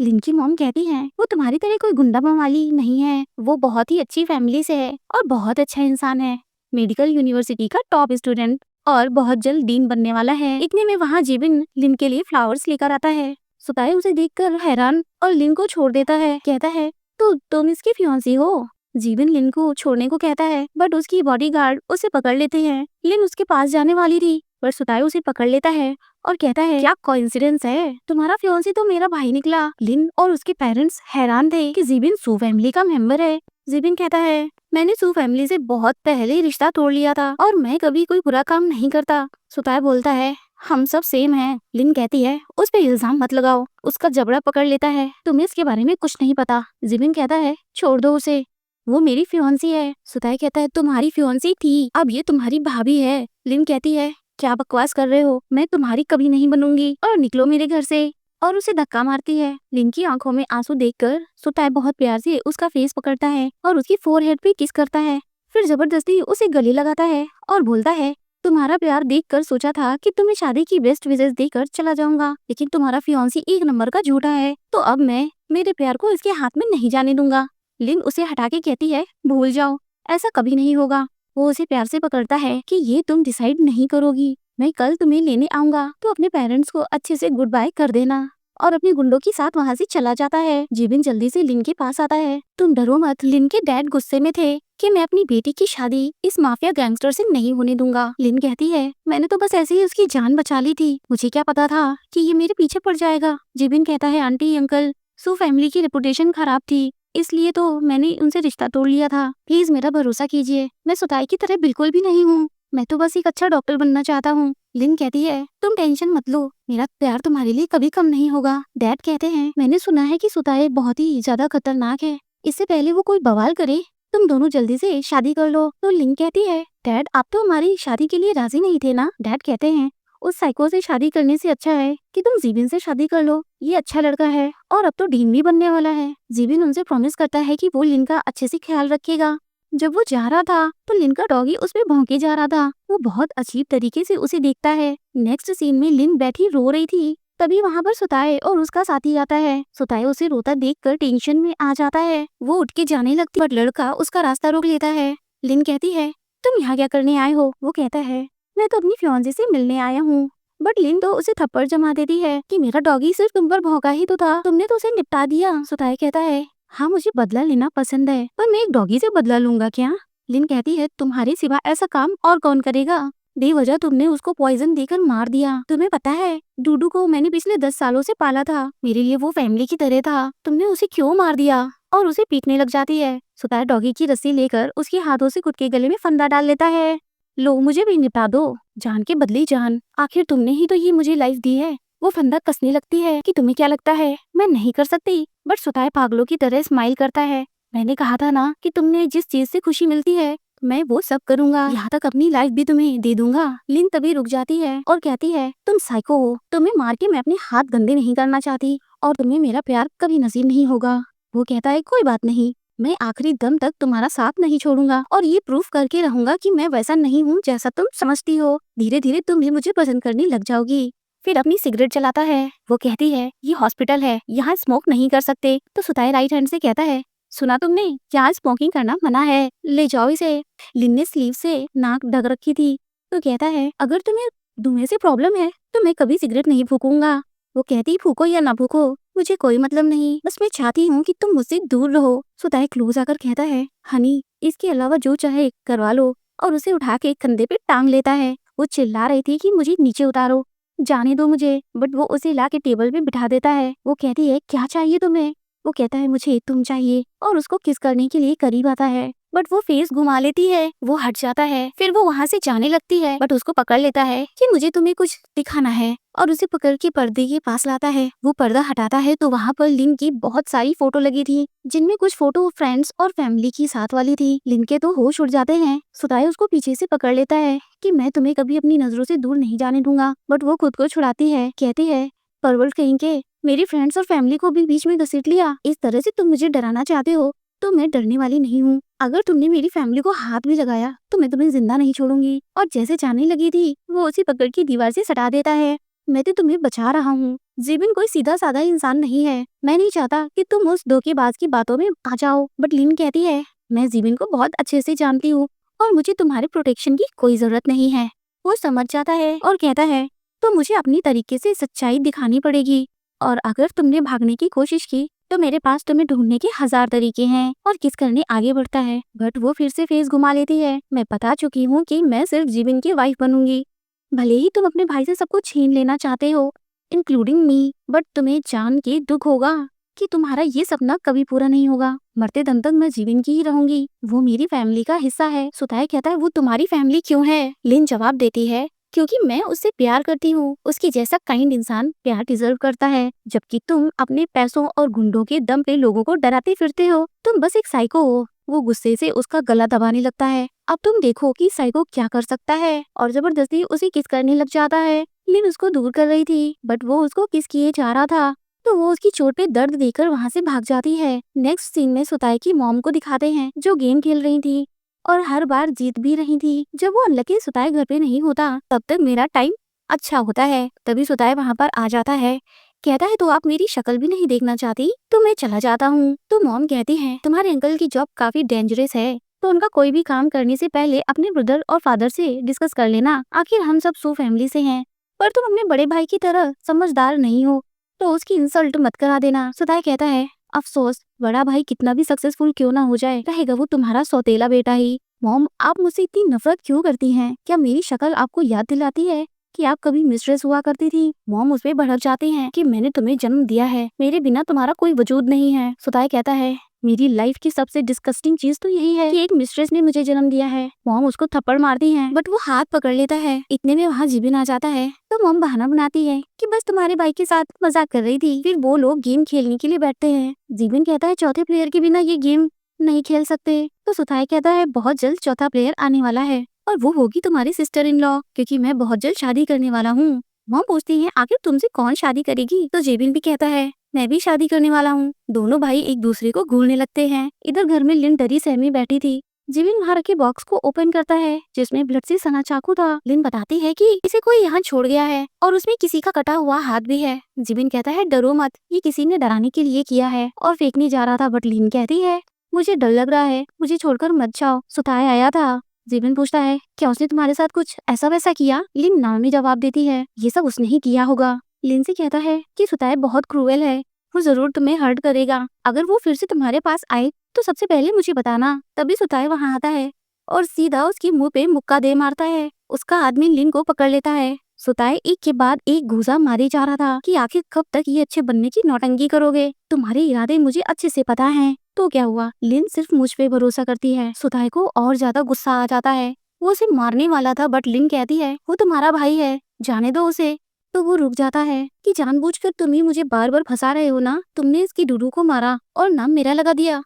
लिन की मॉम कहती है वो तुम्हारी तरह कोई गुंडा बवाली नहीं है, वो बहुत ही अच्छी फैमिली से है और बहुत अच्छा इंसान है, मेडिकल यूनिवर्सिटी का टॉप स्टूडेंट और बहुत जल्द डीन बनने वाला है। इतने में वहाँ जिबिन लिन के लिए फ्लावर्स लेकर आता है। सुताई उसे देखकर हैरान और लिन को छोड़ देता है। कहता है तो तुम इसकी फियांसी हो। जीबिन लिन को छोड़ने को कहता है बट उसकी बॉडीगार्ड उसे पकड़ लेते हैं। लिन उसके पास जाने वाली थी पर सुताई उसे पकड़ लेता है और कहता है क्या कोइंसिडेंस है, तुम्हारा फियांसी तो मेरा भाई निकला। लिन और उसके पेरेंट्स हैरान थे कि जीबिन सू फैमिली का मेंबर है। जीबिन कहता है मैंने सू फैमिली से बहुत पहले ही रिश्ता तोड़ लिया था और मैं कभी कोई बुरा काम नहीं करता। सुताई बोलता है हम सब सेम हैं। लिन कहती है उस पे इल्जाम मत लगाओ। उसका जबड़ा पकड़ लेता है तुम्हें इसके बारे में कुछ नहीं पता। जीबिन कहता है छोड़ दो उसे, वो मेरी फियांसी है। सुताई कहता है तुम्हारी फियांसी थी, अब ये तुम्हारी भाभी है। लिन कहती है क्या बकवास कर रहे हो, मैं तुम्हारी कभी नहीं बनूंगी और निकलो मेरे घर से, और उसे धक्का मारती है। लिन की आंखों में आंसू देखकर सुताई बहुत प्यार से उसका फेस पकड़ता है और उसकी फोरहेड पे किस करता है, फिर जबरदस्ती उसे गले लगाता है और बोलता है तुम्हारा प्यार देखकर सोचा था कि तुम्हें शादी की बेस्ट विशेस देकर चला जाऊंगा, लेकिन तुम्हारा फियांसी एक नंबर का झूठा है, तो अब मैं मेरे प्यार को इसके हाथ में नहीं जाने दूंगा। लिन उसे हटा के कहती है भूल जाओ, ऐसा कभी नहीं होगा। वो उसे प्यार से पकड़ता है कि ये तुम डिसाइड नहीं करोगी, मैं कल तुम्हें लेने आऊंगा तो अपने पेरेंट्स को अच्छे से गुड बाय कर देना, और अपने गुंडों के साथ वहाँ से चला जाता है। जीबिन जल्दी से लिन के पास आता है। तुम डरो मत, लिन के डैड गुस्से में थे कि मैं अपनी बेटी की शादी इस माफिया गैंगस्टर से नहीं होने दूंगा। लिन कहती है मैंने तो बस ऐसे ही उसकी जान बचा ली थी, मुझे क्या पता था कि ये मेरे पीछे पड़ जाएगा। जीबिन कहता है आंटी अंकल, सू फैमिली की रेपुटेशन खराब थी, इसलिए तो मैंने उनसे रिश्ता तोड़ लिया था, प्लीज मेरा भरोसा कीजिए, मैं सुताई की तरह बिल्कुल भी नहीं हूँ, मैं तो बस एक अच्छा डॉक्टर बनना चाहता हूँ। लिन कहती है तुम टेंशन मत लो, मेरा प्यार तुम्हारे लिए कभी कम नहीं होगा। डैड कहते हैं मैंने सुना है कि सुताई बहुत ही ज्यादा खतरनाक है, इससे पहले वो कोई बवाल करे तुम दोनों जल्दी से शादी कर लो। तो लिन कहती है डैड आप तो हमारी शादी के लिए राजी नहीं थे ना। डैड कहते हैं उस साइको से शादी करने से अच्छा है कि तुम जीबिन से शादी कर लो, ये अच्छा लड़का है और अब तो डीन भी बनने वाला है। जीबिन उनसे प्रॉमिस करता है कि वो लिन का अच्छे से ख्याल रखेगा। जब वो जा रहा था तो लिन का डॉगी उस पे भौंके जा रहा था, वो बहुत अजीब तरीके से उसे देखता है। नेक्स्ट सीन में लिन बैठी रो रही थी, तभी वहाँ पर सुताई और उसका साथी आता है। सुताई उसे रोता देखकर टेंशन में आ जाता है, वो उठ के जाने लगती बट लड़का उसका रास्ता रोक लेता है। लिन कहती है तुम यहाँ क्या करने आए हो। वो कहता है मैं तो अपनी फियांसे से मिलने आया हूँ। बट लिन तो उसे थप्पड़ जमा देती है कि मेरा डॉगी सिर्फ तुम पर भौंका ही तो था, तुमने तो उसे निपटा दिया। सुताई कहता है हाँ मुझे बदला लेना पसंद है, पर मैं एक डॉगी से बदला लूंगा क्या। लिन कहती है तुम्हारे सिवा ऐसा काम और कौन करेगा, बेवजह तुमने उसको पॉइजन देकर मार दिया। तुम्हें पता है डूडू को मैंने पिछले 10 सालों से पाला था, मेरे लिए वो फैमिली की तरह था, तुमने उसे क्यों मार दिया, और उसे पीटने लग जाती है। सुताई डॉगी की रस्सी लेकर उसके हाथों से खुद के गले में फंदा डाल लेता है। लो मुझे भी निपटा दो, जान के बदली जान, आखिर तुमने ही तो ये मुझे लाइफ दी है। वो फंदा कसने लगती है कि तुम्हें क्या लगता है मैं नहीं कर सकती, बट सुताई पागलों की तरह स्माइल करता है। मैंने कहा था ना कि तुमने जिस चीज से खुशी मिलती है मैं वो सब करूंगा, यहाँ तक अपनी लाइफ भी तुम्हें दे दूंगा। लिन तभी रुक जाती है और कहती है तुम साइको हो, तुम्हें मार के मैं अपने हाथ गंदे नहीं करना चाहती और तुम्हें मेरा प्यार कभी नसीब नहीं होगा। वो कहता है कोई बात नहीं, मैं आखिरी दम तक तुम्हारा साथ नहीं छोड़ूंगा और ये प्रूफ करके रहूंगा कि मैं वैसा नहीं हूँ जैसा तुम समझती हो, धीरे धीरे तुम भी मुझे पसंद करने लग जाओगी। फिर अपनी सिगरेट जलाता है। वो कहती है ये हॉस्पिटल है, यहाँ स्मोक नहीं कर सकते। तो सुताई राइट हैंड से कहता है सुना तुमने, यहाँ स्मोकिंग करना मना है, ले जाओ इसे। लिन ने स्लीव से नाक ढक रखी थी तो कहता है अगर तुम्हें धुएं से प्रॉब्लम है तो मैं कभी सिगरेट नहीं फूकूंगा। वो कहती फूको या ना फूको मुझे कोई मतलब नहीं, बस मैं चाहती हूँ कि तुम मुझसे दूर रहो। सुताई क्लोज आकर कहता है हनी इसके अलावा जो चाहे करवा लो, और उसे उठा के कंधे पे टांग लेता है। वो चिल्ला रही थी कि मुझे नीचे उतारो, जाने दो मुझे, बट वो उसे ला के टेबल पे बिठा देता है। वो कहती है क्या चाहिए तुम्हें। वो कहता है मुझे तुम चाहिए, और उसको किस करने के लिए करीब आता है बट वो फेस घुमा लेती है, वो हट जाता है। फिर वो वहाँ से जाने लगती है बट उसको पकड़ लेता है कि मुझे तुम्हें कुछ दिखाना है, और उसे पकड़ के पर्दे के पास लाता है। वो पर्दा हटाता है तो वहाँ पर लिन की बहुत सारी फोटो लगी थी, जिनमें कुछ फोटो फ्रेंड्स और फैमिली की साथ वाली थी। लिन के तो होश उड़ जाते हैं। सुताई उसको पीछे से पकड़ लेता है कि मैं तुम्हें कभी अपनी नजरों से दूर नहीं जाने दूंगा, बट वो खुद को छुड़ाती है, कहती है परवल कहीं के, मेरी फ्रेंड्स और फैमिली को भी बीच में घसीट लिया, इस तरह से तुम मुझे डराना चाहते हो तो मैं डरने वाली नहीं हूँ, अगर तुमने मेरी फैमिली को हाथ भी लगाया तो मैं तुम्हें जिंदा नहीं छोड़ूंगी। और जैसे जाने लगी थी वो उसे पकड़ के दीवार से सटा देता है। मैं तो तुम्हें बचा रहा हूँ। जीबिन कोई सीधा साधा इंसान नहीं है। मैं नहीं चाहता कि तुम उस धोखेबाज की बातों में आ जाओ। बट लिन कहती है, मैं जीबिन को बहुत अच्छे से जानती हूँ और मुझे तुम्हारे प्रोटेक्शन की कोई जरूरत नहीं है। वो समझ जाता है और कहता है, तो मुझे अपनी तरीके से सच्चाई दिखानी पड़ेगी और अगर तुमने भागने की कोशिश की तो मेरे पास तुम्हें ढूंढने के 1000 तरीके हैं। और किस करने आगे बढ़ता है, बट वो फिर से फेस घुमा लेती है। मैं बता चुकी हूँ कि मैं सिर्फ जीबिन की वाइफ बनूंगी। भले ही तुम अपने भाई से सब कुछ छीन लेना चाहते हो, इंक्लूडिंग मी, बट तुम्हें जान के दुख होगा कि तुम्हारा ये सपना कभी पूरा नहीं होगा। मरते दम तक मैं जीवन की ही रहूंगी। वो मेरी फैमिली का हिस्सा है। सुताय कहता है, वो तुम्हारी फैमिली क्यों है? लिन जवाब देती है, क्योंकि मैं उससे प्यार करती हूँ। उसके जैसा काइंड इंसान प्यार डिजर्व करता है, जबकि तुम अपने पैसों और गुंडों के दम पे लोगों को डराते फिरते हो। तुम बस एक साइको हो। वो गुस्से से उसका गला दबाने लगता है। अब तुम देखो कि साइको क्या कर सकता है, और जबरदस्ती उसे किस करने लग जाता है। लिन उसको दूर कर रही थी, बट वो उसको किस किए जा रहा था, तो वो उसकी चोट पे दर्द देकर वहाँ से भाग जाती है। नेक्स्ट सीन में सुताई की मॉम को दिखाते हैं, जो गेम खेल रही थी और हर बार जीत भी रही थी। जब वो अनलकी सुताई घर पे नहीं होता, तब तक मेरा टाइम अच्छा होता है। तभी सुताई वहाँ पर आ जाता है, कहता है, तो आप मेरी शक्ल भी नहीं देखना चाहती? तो मैं चला जाता हूँ। तो मॉम कहती है, तुम्हारे अंकल की जॉब काफी डेंजरस है, तो उनका कोई भी काम करने से पहले अपने ब्रदर और फादर से डिस्कस कर लेना। आखिर हम सब सो फैमिली से हैं, पर तुम अपने बड़े भाई की तरह समझदार नहीं हो, तो उसकी इंसल्ट मत करा देना। सुताई कहता है, अफसोस, बड़ा भाई कितना भी सक्सेसफुल क्यों ना हो जाए, रहेगा वो तुम्हारा सौतेला बेटा ही। मॉम, आप मुझसे इतनी नफरत क्यों करती हैं? क्या मेरी शक्ल आपको याद दिलाती है कि आप कभी मिस्ट्रेस हुआ करती थी? मॉम उस पे भड़क जाती हैं कि मैंने तुम्हें जन्म दिया है, मेरे बिना तुम्हारा कोई वजूद नहीं है। सुताई कहता है, मेरी लाइफ की सबसे डिस्कस्टिंग चीज तो यही है कि एक मिस्ट्रेस ने मुझे जन्म दिया है। मॉम उसको थप्पड़ मारती है, बट वो हाथ पकड़ लेता है। इतने में वहाँ जीबिन आ जाता है, तो मॉम बहाना बनाती है कि बस तुम्हारे भाई के साथ मजाक कर रही थी। फिर वो लोग गेम खेलने के लिए बैठते हैं। जीबिन कहता है, चौथे प्लेयर के बिना ये गेम नहीं खेल सकते। तो सुताई कहता है, बहुत जल्द चौथा प्लेयर आने वाला है और वो होगी तुम्हारी सिस्टर इन लॉ, क्योंकि मैं बहुत जल्द शादी करने वाला हूँ। मॉम पूछती है, आखिर तुमसे कौन शादी करेगी? तो जेबिन भी कहता है, मैं भी शादी करने वाला हूँ। दोनों भाई एक दूसरे को घूरने लगते हैं। इधर घर में लिन डरी सहमी बैठी थी। जिविन वहाँ रखे बॉक्स को ओपन करता है, जिसमें ब्लड से सना चाकू था। लिन बताती है कि इसे कोई यहाँ छोड़ गया है और उसमें किसी का कटा हुआ हाथ भी है। जिविन कहता है, डरो मत, ये किसी ने डराने के लिए किया है और फेंकने जा रहा था। बट लिन कहती है, मुझे डर लग रहा है, मुझे छोड़कर मत जाओ, सुताय आया था। जिविन पूछता है, क्या उसने तुम्हारे साथ कुछ ऐसा वैसा किया? लिन ना में जवाब देती है, ये सब उसने ही किया होगा। लिन से कहता है कि सुताय बहुत क्रूएल है, वो जरूर तुम्हें हर्ट करेगा। अगर वो फिर से तुम्हारे पास आए तो सबसे पहले मुझे बताना। तभी सुताय वहाँ आता है और सीधा उसके मुंह पे मुक्का दे मारता है। उसका आदमी लिन को पकड़ लेता है। सुताय एक के बाद एक घूसा मारे जा रहा था कि आखिर कब तक ये अच्छे बनने की नौटंकी करोगे? तुम्हारे इरादे मुझे अच्छे से पता हैं। तो क्या हुआ? लिन सिर्फ मुझ पे भरोसा करती है। सुताय को और ज्यादा गुस्सा आ जाता है। वो उसे मारने वाला था, बट लिन कहती है, वो तुम्हारा भाई है, जाने दो उसे। तो वो रुक जाता है कि जानबूझकर तुम ही मुझे बार बार फंसा रहे हो ना? तुमने इसकी डूडू को मारा और नाम मेरा लगा दिया।